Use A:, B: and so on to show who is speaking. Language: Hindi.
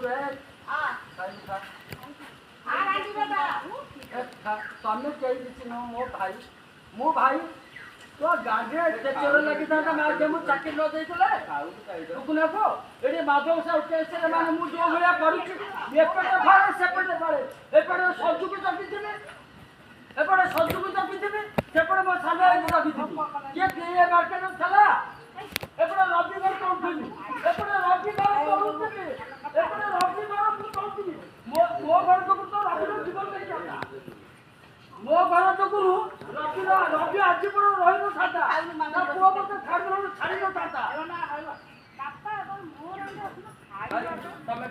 A: रे तमें कही किसी न मो भाई तो गाड़ी एते चोर लगी था मैं आज मु चाकरी न देइतले तुकुने को एडी माधव सा उठे से माने मु जो भलिया करूची एपटे फाड़े सेपटे फाड़े एपटे सजु को जगिथिबे एपटे सजु को जगिथिबे सेपटे मो साले को जगिथिबे ये के मार्केट चला एपटे रविवार कोठुनी एपटे रविवार करूची एपटे रविवार मु कहती मो घर को तो रविवार जीवन नहीं जाता मो घर तो गुरु रवि आज पर रहिनो थाता ना पुओ मते छाड़ी न थाता ना बापा मोर तमे